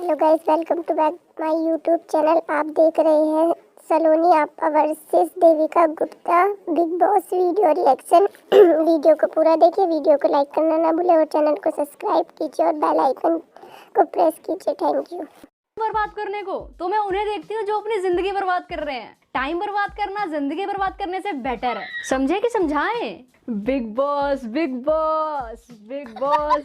Hello guys, welcome to back my YouTube channel. आप देख रहे हैं Saloni Apa versus Devika Gupta Bigg Boss video reaction. Video को पूरा देखिए, वीडियो को लाइक करना ना भूलें और चैनल को सब्सक्राइब कीजिए और बेल आइकन को प्रेस कीजिए। Thank you. बर्बाद करने को तो मैं उन्हें देखती हूँ जो अपनी जिंदगी बर्बाद कर रहे हैं। टाइम बर्बाद करना जिंदगी बर्बाद करने से बेटर है। समझे कि समझाएं? Big boss big boss big boss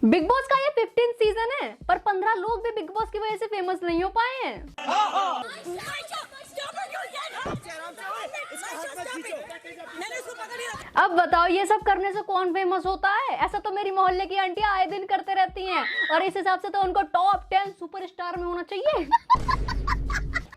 big boss का ये 15 सीजन है, पर 15 लोग भी बिग बॉस की वजह से फेमस नहीं हो पाए हैं। अब बताओ, ये सब करने से कौन फेमस होता है? ऐसा तो मेरी मोहल्ले की आंटियां आए दिन करते रहती हैं, और इस हिसाब से तो उनको टॉप 10 सुपरस्टार में होना चाहिए।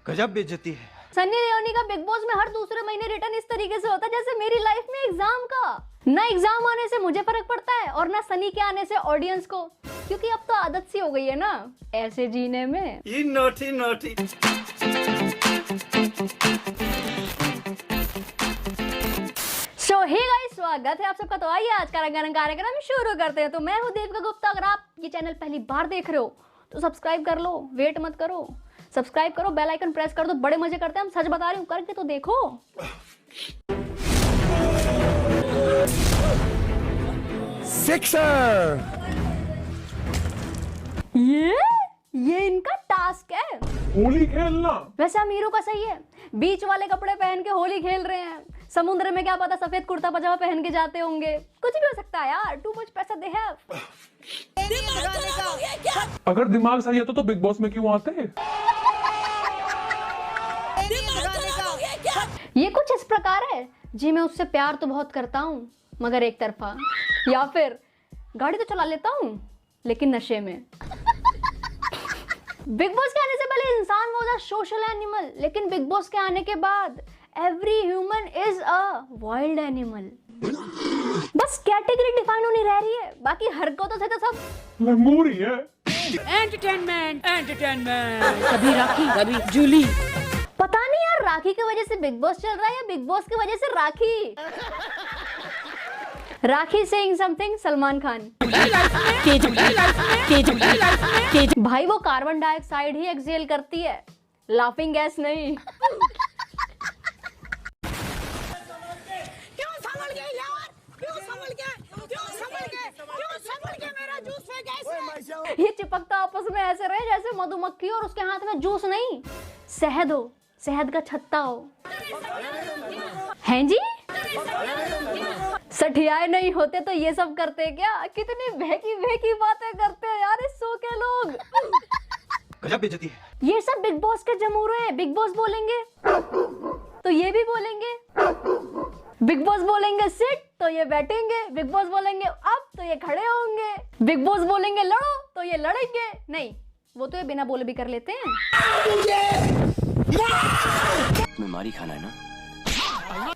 गजब बेइज्जती है। सन्नी लियोनी का बिग बॉस में हर दूसरे महीने रिटर्न इस तरीके से होता है जैसे मेरी लाइफ में एग्जाम का। ना एग्जाम आने से मुझे फर्क पड़ता है और ना सनी के आने से ऑडियंस को, क्योंकि अब तो आदत सी हो गई है ना ऐसे जीने में। ये नोटी नोटी। सो हे गाइस, स्वागत है आप सबका। तो आइए आज का रंगारंग कार्यक्रम शुरू करते हैं। तो मैं हूँ देविका गुप्ता। अगर आप ये चैनल पहली बार देख रहे हो तो सब्सक्राइब कर लो, वेट मत करो, सब्सक्राइब करो, बेल आइकन प्रेस कर दो। बड़े मजे करते हैं हम, सच बता रही हूँ, करके तो देखो। सिक्सर। ये इनका टास्क है, होली खेलना। वैसे अमीरों का सही है, बीच वाले कपड़े पहन के होली खेल रहे हैं। समुद्र में क्या पता सफेद कुर्ता पजामा पहन के जाते होंगे, कुछ भी हो सकता है यार। टू मच पैसा दे हैव। अगर दिमाग सही है तो बिग बॉस में क्यों आते हैं? ये कुछ इस प्रकार है, जी मैं उससे प्यार तो बहुत करता हूँ मगर एक तरफा, या फिर गाड़ी तो चला लेता हूँ लेकिन नशे में। बिग बॉस के आने से पहले इंसान वो था सोशल एनिमल, लेकिन बिग बॉस के आने के बाद every human is a wild animal. बस कैटेगरी डिफाइन होनी रह रही है, बाकी हरकतों से तो सब मेमोरी है। एंटरटेनमेंट कभी राखी कभी जूली। पता नहीं यार, राखी की वजह से बिग बॉस चल रहा है या बिग बॉस की वजह से राखी। राखी सेइंग समथिंग सलमान खान। भाई वो कार्बन डाइऑक्साइड ही एक्सहेल करती है, लाफिंग गैस नहीं। ये चिपकता आपस में ऐसे रहे जैसे मधुमक्खी और उसके हाथ में जूस नहीं, शहद हो, शहद का छत्ता हो। हैं जी, सठियाए नहीं होते तो ये सब करते क्या? कितनी बहकी बहकी बातें करते हैं यार इस शो के लोग। गजब बेइज्जती है। ये सब बिग बॉस के जमूरे हैं। बिग बॉस बोलेंगे तो ये भी बोलेंगे, बिग बॉस बोलेंगे सिट तो ये बैठेंगे, बिग बॉस बोलेंगे अब तो ये खड़े होंगे, बिग बॉस बोलेंगे लड़ो तो ये लड़ेंगे। नहीं, वो तो ये बिना बोले भी कर लेते हैं। बीमारी खाना है ना।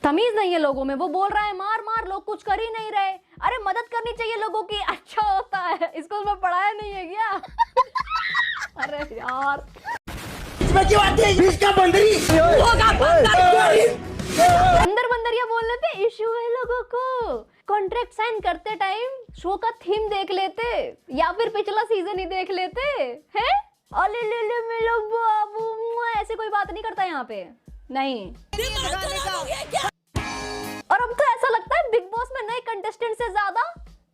तमीज नहीं है लोगों में। वो बोल रहा है मार मार, लोग कुछ कर ही नहीं रहे। अरे मदद करनी चाहिए लोगों की, अच्छा होता है। स्कूल में पढ़ाया नहीं है क्या? अरे यार, अंदर बंदरिया बोलने पे इश्यू है लोगों को। कॉन्ट्रैक्ट साइन करते टाइम शो का थीम देख लेते या फिर पिछला सीजन ही देख लेते हैं। अले ले ले मिलो बाबू, ऐसे कोई बात नहीं करता यहाँ पे, नहीं। और अब तो ऐसा लगता है बिग बॉस में नए कंटेस्टेंट से ज्यादा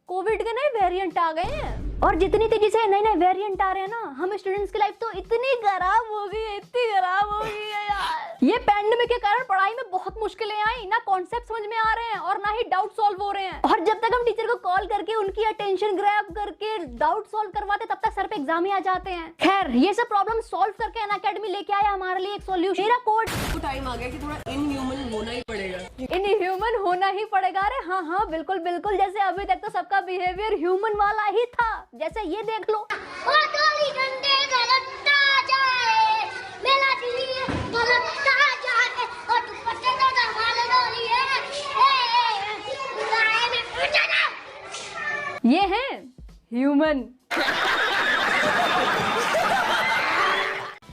कोविड के नए वेरिएंट आ गए हैं, और जितनी तेजी से नए नए वेरिएंट आ रहे हैं ना, हम स्टूडेंट्स की लाइफ तो इतनी खराब हो गई है, इतनी खराब हो गई है यार। ये पैंडेमिक के कारण पढ़ाई में बहुत मुश्किलें आई, ना कॉन्सेप्ट समझ में आ रहे हैं और ना ही डाउट सॉल्व हो रहे हैं। और जब तक हम टीचर को कॉल करके उनकी अटेंशन ग्रैब करके डाउट सॉल्व करवाते, तब तक सर पे एग्जाम ही आ जाते हैं। खैर, ये सब प्रॉब्लम सॉल्व करके अनअकैडमी लेके आया हमारे लिए एक सॉल्यूशन। मेरा कोड टाइम आ गया कि थोड़ा इनह्यूमन होना ही पड़ेगा। इनह्यूमन होना ही पड़ेगा। अरे हाँ हाँ, बिल्कुल बिल्कुल। जैसे अभी तक तो सबका बिहेवियर ह्यूमन वाला ही था, जैसे ये देख लो। ये है ह्यूमन।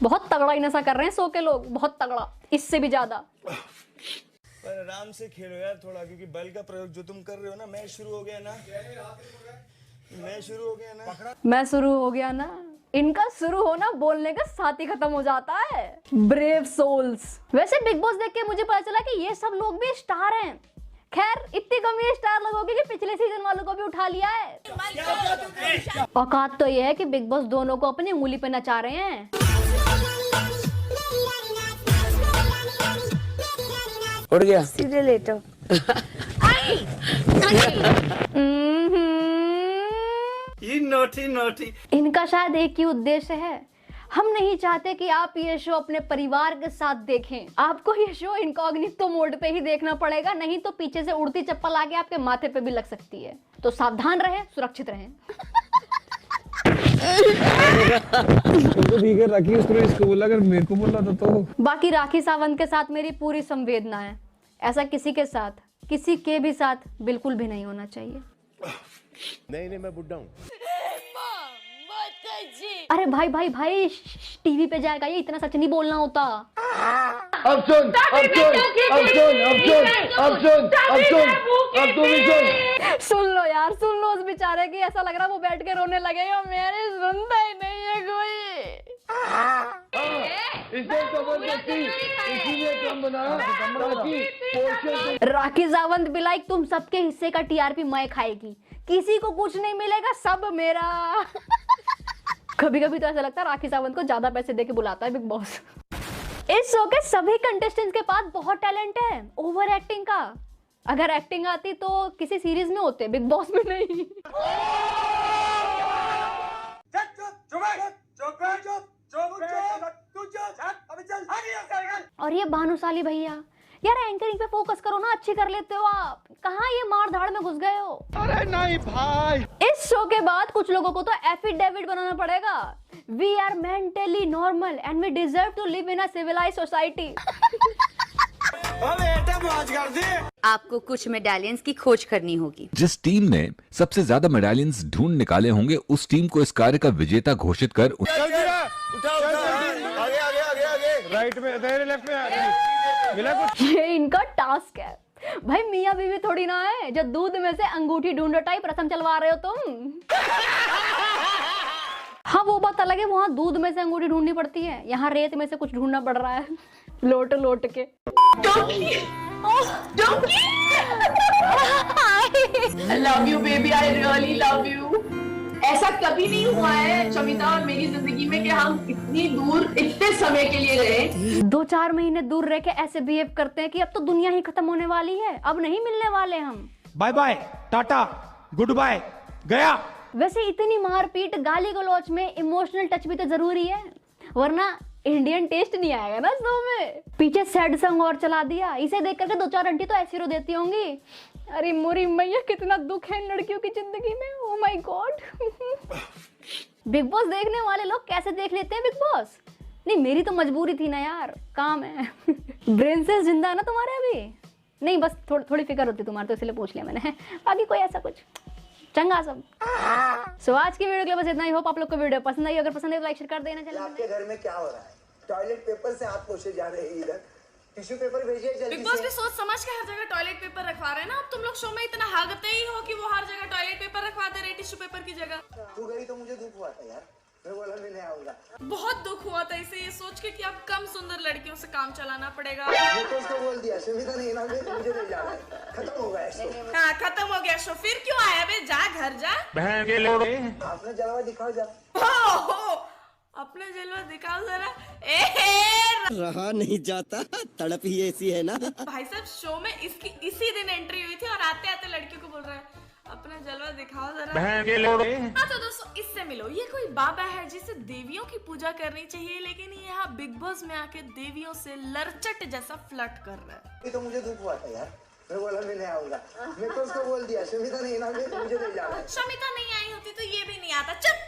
बहुत तगड़ा ही नशा कर रहे हैं सो के लोग, बहुत तगड़ा, इससे भी ज्यादा। पर आराम से खेलो यार थोड़ा, क्योंकि बल का प्रयोग जो तुम कर रहे हो ना, मैच शुरू हो गया ना, मैं शुरू हो गया ना। इनका शुरू होना बोलने का साथ ही खत्म हो जाता है। Brave souls. वैसे बिग बॉस देख के मुझे पता चला कि ये सब लोग भी स्टार हैं। खैर इतनी कमी है स्टार लोगों की कि पिछले सीजन वालों को भी उठा लिया है। औकात तो ये है कि बिग बॉस दोनों को अपनी उंगली पे नचा रहे हैं। उड़ गया। सीधे लेटो। Naughty naughty. इनका शायद एक ही उद्देश्य है, हम नहीं चाहते कि आप ये शो अपने परिवार के साथ देखें। आपको ये शो इनकॉग्निटो मोड पे ही देखना पड़ेगा, नहीं तो पीछे से उड़ती चप्पल आके आपके माथे पे भी लग सकती है। तो सावधान रहें, सुरक्षित रहें। तो ठीक है, राखी उसने इसको बोला, अगर मेरे को बोला तो बाकी राखी सावंत के साथ मेरी पूरी संवेदना है। ऐसा किसी के साथ, किसी के भी साथ बिल्कुल भी नहीं होना चाहिए। नहीं मैं बुड्ढा हूँ। अरे भाई भाई भाई, टीवी पे जाएगा ये, इतना सच नहीं बोलना होता। अब सुन सुन लो यार, सुन लो उस बेचारे की। ऐसा लग रहा है वो बैठ के रोने लगे और मेरे सुनता ही नहीं है कोई। राखी सावंत भी लाइक तुम सबके हिस्से का टीआरपी मैं खाएगी, किसी को कुछ नहीं मिलेगा, सब मेरा। कभी कभी तो ऐसा लगता है राखी सावंत को ज्यादा पैसे देके बुलाता है बिग बॉस। इस शो के सभी कंटेस्टेंट्स के पास बहुत टैलेंट है ओवर एक्टिंग का। अगर एक्टिंग आती तो किसी सीरीज में होते, बिग बॉस में नहीं। और ये भानुशाली भैया, यार एंकरिंग पे फोकस करो ना, अच्छी कर लेते हो आप, कहाँ ये मार धाड़ में घुस गए हो। अरे नहीं भाई, इस शो के बाद कुछ लोगों को तो एफिडेविट बनाना पड़ेगा। We are mentally normal and we deserve to live in a civilized society. आपको कुछ मेडालियंस की खोज करनी होगी। जिस टीम ने सबसे ज्यादा मेडालियंस ढूंढ निकाले होंगे उस टीम को इस कार्य का विजेता घोषित कर राइट में, लेफ्ट में मिला कुछ। ये इनका टास्क है भाई, मियां बीवी थोड़ी ना है जो दूध में से अंगूठी ढूंढो टाइप रस्म चलवा रहे हो तुम। हाँ वो बात अलग है, वहाँ दूध में से अंगूठी ढूंढनी पड़ती है, यहाँ रेत में से कुछ ढूंढना पड़ रहा है लोट लोट के। I love you baby, I really love you। ऐसा कभी नहीं हुआ है शमिता और मेरी जिंदगी में कि हम इतनी दूर इतने समय के लिए रहे। 2-4 महीने दूर रह के ऐसे बिहेव करते हैं कि अब तो दुनिया ही खत्म होने वाली है, अब नहीं मिलने वाले हम। Bye bye, tata, goodbye, गया। वैसे इतनी मारपीट गाली गलौच में इमोशनल टच भी तो जरूरी है, वरना इंडियन टेस्ट नहीं आएगा ना शो में। पीछे सैड सॉन्ग और चला दिया, इसे देख करके 2-4 आंटी तो ऐसी रो देती होंगी, अरे मोरी मैया कितना दुख है इन लड़कियों की जिंदगी में। Oh my God. Big boss देखने वाले लोग कैसे देख लेते हैं बिग बॉस? नहीं मेरी तो मजबूरी थी ना यार, काम है। ब्रेन सेल्स जिंदा है ना तुम्हारे अभी? नहीं बस थोड़ी फिक्र होती तुम्हारे, तो इसलिए पूछ लिया मैंने, बाकी कोई ऐसा कुछ चंगा सब। सो आज की वीडियो के लिए बस इतना ही। होप आप लोग को वीडियो पसंद आई, अगर पसंद है तो लाइक शेयर कर देना। चलो आपके घर में क्या हो रहा है? टॉयलेट पेपर से आप पोछे जा रहे हैं, इधर टिश्यू पेपर भेजिए जल्दी। बिग बॉस भी सोच समझ के हर जगह टॉयलेट पेपर रखवा रहे हैं ना। अब तुम लोग शो में इतना हागते ही हो कि वो हर जगह टॉयलेट पेपर रखवा दे रहे टिश्यू पेपर की जगह। तू गई तो मुझे दुख हुआ था यार, मैं बोला मैं नहीं आऊंगा। बहुत दुख हुआ था इसे ये सोच के कि अब कम सुंदर लड़कियों से काम चलाना पड़ेगा। मैं तो उसको बोल दिया सुमिता नहीं ना, मुझे नहीं जाना है, खत्म हो गया शो। हाँ खत्म हो गया शो, फिर क्यों आया बे? जा घर जा। बहन के लोग आपने जलवा दिखाओ जरा। अपने जलवा दिखाओ जरा। रहा नहीं जाता, तड़प ही ऐसी है ना। भाई साहब शो में इसकी इसी दिन एंट्री हुई थी और आते आते लड़कियों को बोल रहा है अपना जलवा दिखाओ जरा। बहन के लोग। हाँ तो दोस्तों इससे मिलो, ये कोई बाबा है जिसे देवियों की पूजा करनी चाहिए, लेकिन ये यहाँ बिग बॉस में आके देवियों से लड़चट जैसा फ्लर्ट कर रहा है। तो मुझे दुख हुआ था यार, मैं बोला मैं नहीं आऊंगा। मैं तो उसको बोल दिया सुमिता नहीं ना, मुझे नहीं जाना है। शमिता नहीं आई होती तो ये भी नहीं आता। चुप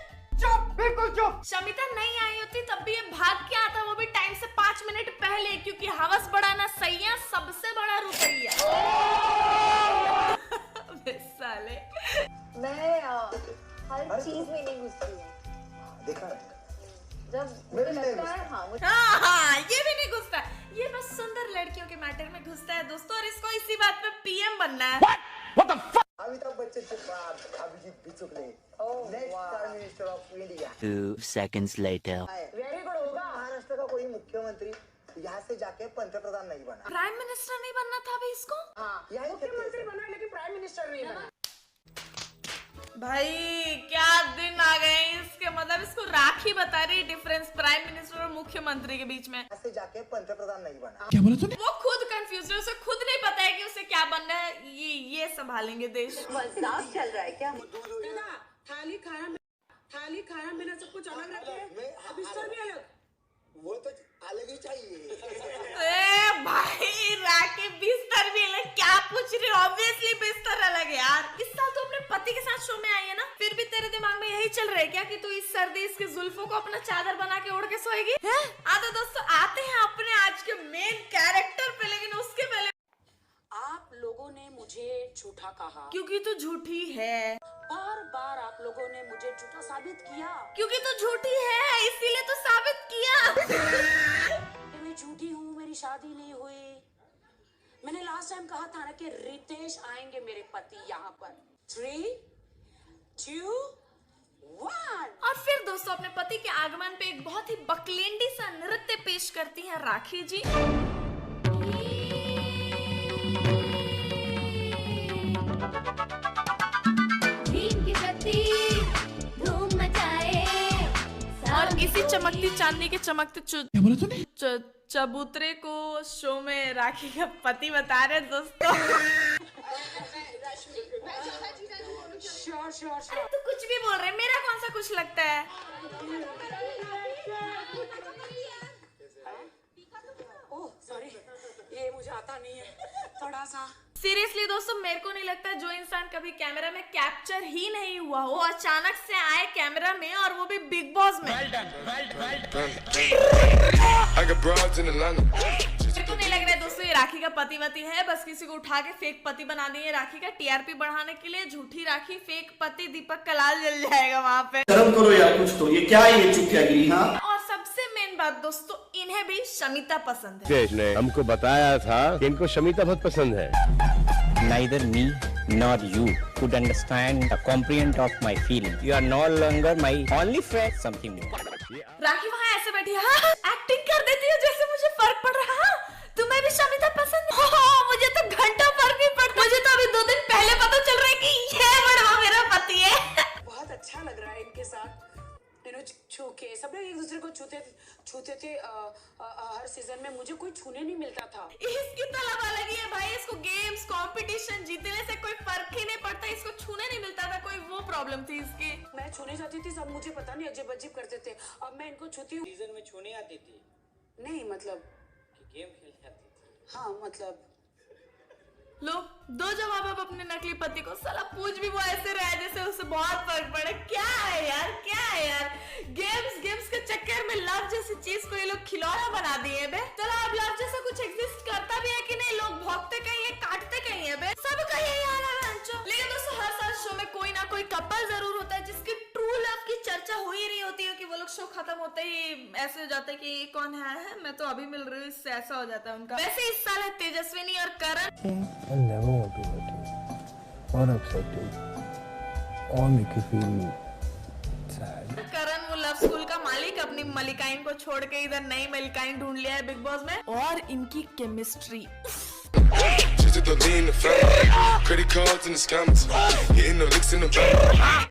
चुप, बिल्कुल चुप। शमिता नहीं आई होती तब भी ये भाग के आता, वो भी टाइम से 5 मिनट पहले, क्योंकि हवस बढ़ाना सैया सबसे बड़ा रुपया। साले मैं हर चीज में नहीं घुसती हूँ। देखा जब मुझे लगता है हाँ ये भी नहीं घुसता, ये बस सुंदर लड़कियों के मैटर में घुसता है दोस्तों, और इसको इसी बात पे पीएम बनना है। अमिताभ बच्चन के बाद Abhijeet Bichukale next prime minister of India. 2 seconds later. Very good होगा। महाराष्ट्र का कोई मुख्यमंत्री यहाँ से जाके पंतप्रधान नहीं बना। प्राइम मिनिस्टर नहीं बनना था अभी इसको। हाँ, यहाँ मुख्यमंत्री बना लेकिन प्राइम मिनिस्टर नहीं बना। भाई क्या दिन आ गए इसके, मतलब इसको राखी बता रही डिफरेंस प्राइम मिनिस्टर और मुख्यमंत्री के बीच में। यहाँ से जाके पंतप्रधान नहीं बना। क्या बोला तूने? वो खुद कंफ्यूज है, उसे खुद नहीं पता है कि उसे क्या बनना है। ये संभालेंगे देश। मजाक चल रहा है क्या? थाली खाना बिना सब कुछ अलग रखे हैं, बिस्तर भी अलग। वो तो अलग ही चाहिए। ए भाई राखी बिस्तर भी अलग, क्या पूछ रही हो? ऑब्वियसली बिस्तर अलग है यार। इस साल तो अपने पति के साथ शो में आई है ना, फिर भी तेरे दिमाग में यही चल रहा है क्या कि तू इस सर्दी इसके जुल्फों को अपना चादर बना के ओढ़ के सोएगी? तो दोस्तों आते हैं अपने आज के मेन कैरेक्टर पे, लेकिन उसके पहले आप लोगों ने मुझे झूठा कहा क्योंकि तू झूठी है। बार बार आप लोगों ने मुझे झूठा साबित किया क्योंकि तू झूठी है इसीलिए तो साबित किया। मैं झूठी हूँ, मेरी शादी नहीं हुई। मैंने लास्ट टाइम कहा था ना कि रितेश आएंगे मेरे पति यहाँ पर। 3, 2, 1। और फिर दोस्तों अपने पति के आगमन पे एक बहुत ही बकलेंडी सा नृत्य पेश करती हैं राखी जी। और इसी चमकती चांदी के चमकते चबूतरे को शो में राखी का पति बता रहे दोस्तों। श्योर। तू कुछ भी बोल रहे, मेरा कौन सा कुछ लगता है? ओह सॉरी, ये मुझे आता नहीं है थोड़ा सा। सीरियसली दोस्तों मेरे को नहीं लगता जो इंसान कभी कैमरा में कैप्चर ही नहीं हुआ वो अचानक से आए कैमरा में, और वो भी बिग बॉस में। मेरे को नहीं लग रहा है दोस्तों ये राखी का पति वती है, बस किसी को उठा के फेक पति बना दिए राखी का टीआरपी बढ़ाने के लिए। झूठी राखी फेक पति दीपक कलाल जल जाएगा वहाँ पे। शर्म करो यार कुछ तो, ये क्या है ये चुटियागिरी? हाँ, और सबसे मेन बात दोस्तों, इन्हें भी शमिता पसंद है। ने हमको बताया था कि इनको शमिता बहुत पसंद है। Neither me nor you could understand or comprehend of my feeling. You are no longer my only friend. Something new. राखी वहाँ ऐसे बैठी है, हाँ, एक्टिंग कर देती है जैसे मुझे फर्क पड़ रहा है। तुम्हें भी शमिता पसंद है? मुझे तो घंटा फर्क नहीं पड़ता। मुझे तो अभी 2 दिन पहले पता चल रहा है कि ये बड़ा मेरा पति है। बहुत अच्छा लग रहा है इनके साथ छू के। सब लोग एक दूसरे को छूते थे हर सीजन में। मुझे कोई छूने नहीं मिलता था। इसकी तलब अलग ही है भाई, इसको गेम्स कंपटीशन जीतने से कोई फर्क ही नहीं पड़ता। इसको छूने नहीं मिलता था, कोई वो प्रॉब्लम थी इसकी। मैं छूने जाती थी, सब मुझे पता नहीं अजीब अजीब करते थे। अब मैं इनको छूती हूँ। सीजन में छूने आती थी? नहीं मतलब गेम खेल जाती थी। हाँ मतलब लो दो जवाब अब अपने नकली पति को। साला पूछ भी वो ऐसे रहा है जैसे उसे बहुत फर्क पड़े। क्या है यार, क्या है यार? गेम्स के चक्कर में लव जैसी चीज को ये लोग खिलौना बना दिए बे। चलो अब लव जैसा कुछ एग्जिस्ट करता भी है कि नहीं? लोग भौंकते कहीं है, काटते कहीं है बे। सबका यही हाल है बहनचोद। लेकिन दोस्तों हर साल शो में कोई ना कोई कपल जरूर होता है जिसकी ट्रू लव की चर्चा हो ही रही होती है कि वो लोग शो खत्म होते ही ऐसे हो जाता है कि कौन है मैं तो अभी मिल रही हूँ इससे, ऐसा हो जाता है उनका। वैसे इस साल है तेजस्विनी और करण। I never want to hurt you or upset you or make you feel sad. करण वो लव स्कूल का मालिक अपनी मलिकाइन को छोड़ के इधर नई मलिकाइन ढूंढ लिया है बिग बॉस में, और इनकी केमिस्ट्री